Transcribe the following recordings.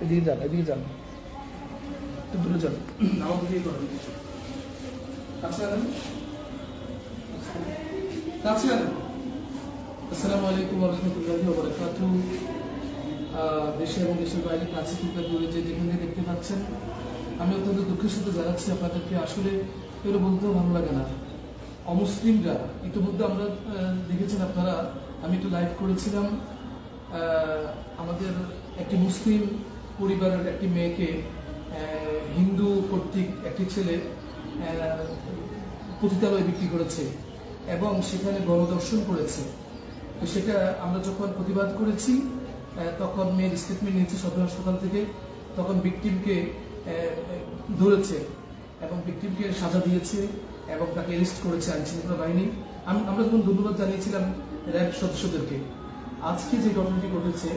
এদিকে যান, এদিকে যান, একটু দূরে যান। আমার দিকে করেন, কাছে আনেন, কাছে আনেন। আসসালামু আলাইকুম ওয়া রাহমাতুল্লাহি ওয়া বারাকাতুহু। দেশে এবং দেশের বাইরে কাছে কিংবা দূরে যে যেখানে দেখতে পাচ্ছেন, আমি অত্যন্ত দুঃখের সাথে জানাচ্ছি আপনাদেরকে, আসলে এগুলো বলতেও ভালো লাগে না। অমুসলিমরা ইতিমধ্যে আমরা দেখেছেন আপনারা, আমি একটু লাইভ করেছিলাম, আমাদের একটি মুসলিম পরিবারের একটি মেয়েকে হিন্দু কর্তৃক একটি ছেলে পতিতালয়ে বিক্রি করেছে এবং সেখানে গণধর্ষণ করেছে। তো সেটা আমরা যখন প্রতিবাদ করেছি, তখন মেয়ের স্টেটমেন্ট নিয়েছে সদর হাসপাতাল থেকে, তখন ভিকটিমকে ধরেছে এবং ভিকটিমকে সাজা দিয়েছে এবং তাকে অ্যারেস্ট করেছে আইনশৃঙ্খলা বাহিনী। আমরা যখন ধন্যবাদ জানিয়েছিলাম র্যাব সদস্যদেরকে। আজকে যে ঘটনাটি ঘটেছে,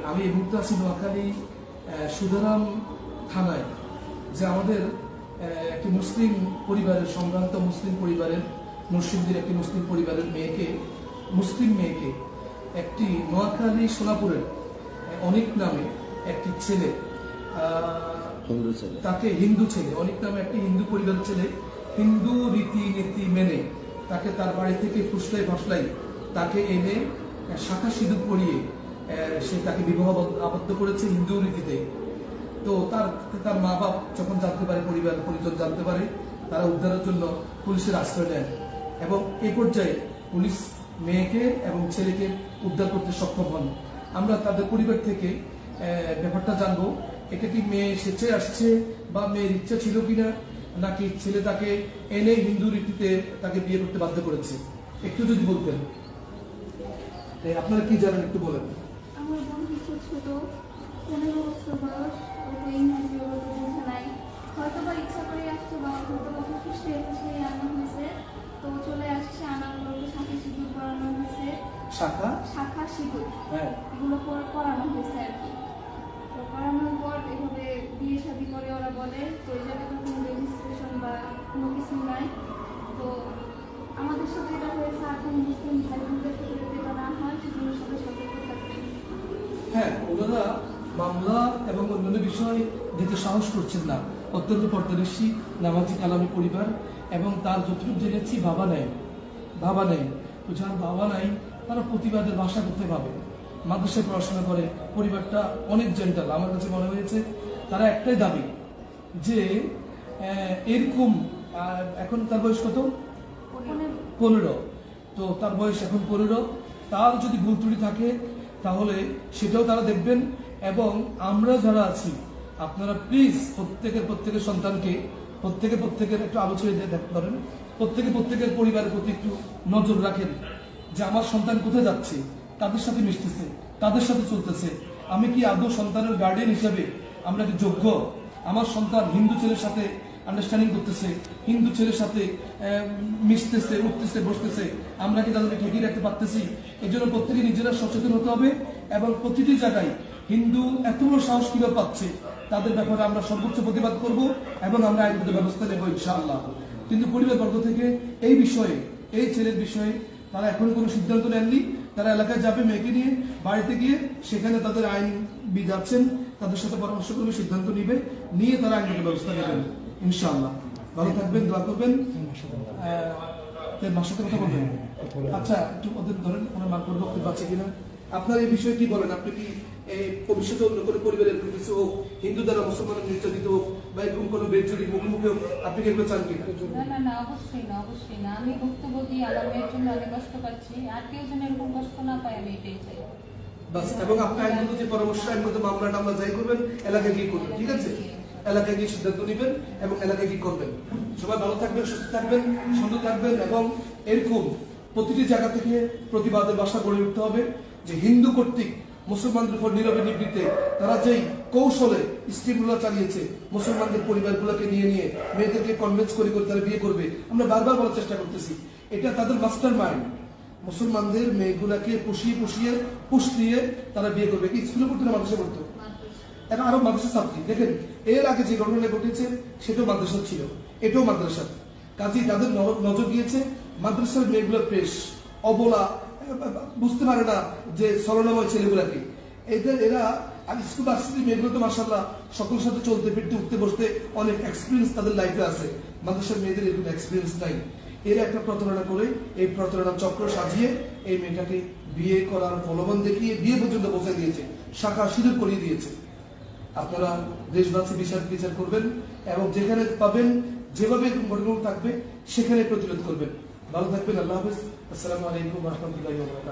আমি এই মুহূর্তে আছি নোয়াখালী সুধারাম থানায়, যে আমাদের একটি মুসলিম পরিবারের, সম্ভ্রান্ত মুসলিম পরিবারের, মুসলিমদের একটি মুসলিম পরিবারের মুসলিম মেয়েকে একটি নোয়াখালী সোনাপুরের অনেক নামে একটি ছেলে, তাকে হিন্দু ছেলে, অনেক নামে একটি হিন্দু পরিবারের ছেলে, হিন্দু রীতিনীতি মেনে তাকে তার বাড়ি থেকে ফুসলাই ফাসলাই তাকে এনে শাখা সিঁদুর পরিয়ে সে তাকে বিবাহ আবদ্ধ করেছে হিন্দু রীতিতে। তো তার মা বাপ যখন জানতে পারে, পরিবার পরিজন জানতে পারে, তারা উদ্ধারের জন্য পুলিশের আশ্রয় নেন এবং এই পর্যায়ে পুলিশ মেয়েকে এবং ছেলেকে উদ্ধার করতে সক্ষম হন। আমরা তাদের পরিবার থেকে ব্যাপারটা জানবো, এটা কি মেয়ে স্বেচ্ছায় আসছে বা মেয়ের ইচ্ছা ছিল কিনা, নাকি ছেলে তাকে এনে হিন্দু রীতিতে তাকে বিয়ে করতে বাধ্য করেছে, একটু যদি বলতেন। আপনারা কি জানেন একটু বলেন। আমার বোন হচ্ছে ছোট, 15 বছর বয়স, ওকে ইংরেজি বোঝে নাই, হয়তো বা ইচ্ছা করে আসছে বা হয়তো বা খুশি আনা হয়েছে, তো চলে আসছে, আনার পর শাখা সিঁদুর পরানো হয়েছে, শাখা সিঁদুর এগুলো পরানো হয়েছে আর কি। তো পরানোর পর এভাবে বিয়ে শাদী করে ওরা বলে, তো এই জায়গায় কোনো রেজিস্ট্রেশন বা কোনো কিছু নাই। তো আমাদের সাথে এটা হয়েছে, এখন মুসলিম ভাই বোনদের ক্ষেত্রে এটা না হয়, সেজন্য সবাই সতর্ক থাকবেন। হ্যাঁ, ওনারা মামলা এবং অন্যান্য বিষয় দিতে সাহস করছেন না। অত্যন্ত পর্দানিশী নামাজি কালামী পরিবার, এবং তার যতটুকু জেনেছি বাবা নেই। তো যার বাবা নাই, তারা প্রতিবাদের ভাষা করতে পাবে, মাদ্রাসায় পড়াশোনা করে, পরিবারটা অনেক জেন্টাল। আমার কাছে মনে হয়েছে তারা একটাই দাবি যে এরকম, এখন তার বয়স কত? 15। তো তার বয়স এখন 15। তার যদি ভুল ত্রুটি থাকে তাহলে সেটাও তারা দেখবেন। এবং আমরা যারা আছি, আপনারা প্লিজ প্রত্যেকের সন্তানকে প্রত্যেকের একটু আলোচনা দিয়ে দেখতে পারেন, প্রত্যেকের পরিবারের প্রতি একটু নজর রাখেন যে আমার সন্তান কোথায় যাচ্ছে, তাদের সাথে মিশতেছে, তাদের সাথে চলতেছে, আমি কি আদৌ সন্তানের গার্ডিয়ান হিসেবে আমরা কি যোগ্য? আমার সন্তান হিন্দু ছেলের সাথে আন্ডারস্ট্যান্ডিং করতেছে, হিন্দু ছেলের সাথে মিশতেছে, উঠতেছে, বসতেছে, আমরা কি তাদেরকে ঠেকিয়ে রাখতে পারতেছি? এই জন্য প্রত্যেকে নিজেরা সচেতন হতে হবে এবং প্রতিটি জায়গায় হিন্দু এত বড় সাহস কিভাবে পাচ্ছে তাদের ব্যাপারে আমরা সর্বোচ্চ প্রতিবাদ করব এবং আমরা আইনগত ব্যবস্থা নেব ইনশাআল্লাহ। কিন্তু পরিবারবর্গ থেকে এই বিষয়ে, এই ছেলের বিষয়ে তারা এখন কোনো সিদ্ধান্ত নেননি। তারা এলাকায় যাবে মেয়েকে নিয়ে, বাড়িতে গিয়ে সেখানে তাদের আইনবিদ আছেন, তাদের সাথে পরামর্শ করবে, সিদ্ধান্ত নিয়ে তারা আইনগত ব্যবস্থা নেবেন ইনশাআল্লাহ। ভালো থাকবেন, দোয়া করবেন। মার সাথে কথা বলবেন? আচ্ছা, একটু ওদের ধরেন, ওনার মার করে বক্তব্য আছে কিনা। আপনার এই বিষয়ে কি বলেন? আপনি কি ভবিষ্যতে অন্য কোনো পরিবারের কিছু হোক, হিন্দু দ্বারা মুসলমানের নির্যাতিত হোক বা এরকম কোনো বেজ্জুরির মুখোমুখি হোক, আপনি কি এগুলো চান কিনা? না, অবশ্যই না। আমি বক্তব্য দিই, আমার মেয়ের জন্য আমি কষ্ট পাচ্ছি, আর কেউ যেন এরকম কষ্ট না পায়, আমি এটাই চাই বাস। এবং আপনি আইনগত যে পরামর্শ, আইনগত মামলা যাই করবেন, এলাকায় গিয়ে করবেন, ঠিক আছে? এলাকায় গিয়ে সিদ্ধান্ত নেবেন এবং এলাকায় গিয়ে করবেন। সবাই ভালো থাকবেন, সুস্থ থাকবেন, সুন্দর থাকবেন। এবং এরকম প্রতিটি জায়গা থেকে প্রতিবাদের ভাষা গড়ে উঠতে হবে যে হিন্দু কর্তৃক মুসলমানদের উপর নীরবে নিবৃত্তে তারা যেই কৌশলে স্কিমগুলো চালিয়েছে, মুসলমানদের পরিবারগুলোকে নিয়ে মেয়েদেরকে কনভিন্স করে তারা বিয়ে করবে, আমরা বারবার বলার চেষ্টা করতেছি, এটা তাদের মাস্টার মাইন্ড। মুসলমানদের মেয়েগুলাকে পুষিয়ে তারা বিয়ে করবে। কি স্কুলে পড়তো না মাদ্রাসা পড়তো? এখন আরো মাদ্রাসা ছাত্রী দেখেন, এর আগে যে ঘটনা ঘটেছে সেটাও মাদ্রাসা ছিল, এটাও মাদ্রাসা। কাজেই তাদের নজর গিয়েছে মাদ্রাসার মেয়েগুলো পেশ অবলা, বুঝতে পারে না যে ছলনাময় ছেলেগুলাকে, এরা আর স্কুল ভার্সিটি মেয়েগুলো তো মাশাআল্লাহ সকলের সাথে চলতে ফিরতে উঠতে বসতে অনেক এক্সপিরিয়েন্স তাদের লাইফে আছে, মাদ্রাসার মেয়েদের এরকম এক্সপিরিয়েন্স নাই। এরা একটা প্রতারণা করে এই প্রতারণা চক্র সাজিয়ে এই মেয়েটাকে বিয়ে করার প্রলোভন দেখিয়ে বিয়ে পর্যন্ত পৌঁছে দিয়েছে, শাখা সিঁদুর করিয়ে দিয়েছে। আপনারা দেশবাসী বিচার করবেন এবং যেখানে পাবেন যেভাবে এরকম ঘটনা থাকবে সেখানে প্রতিরোধ করবেন। ভালো থাকবেন, আল্লাহ হাফেজ, আসসালামু আলাইকুম ওয়া রাহমাতুল্লাহি ওয়া বারাকাতুহু।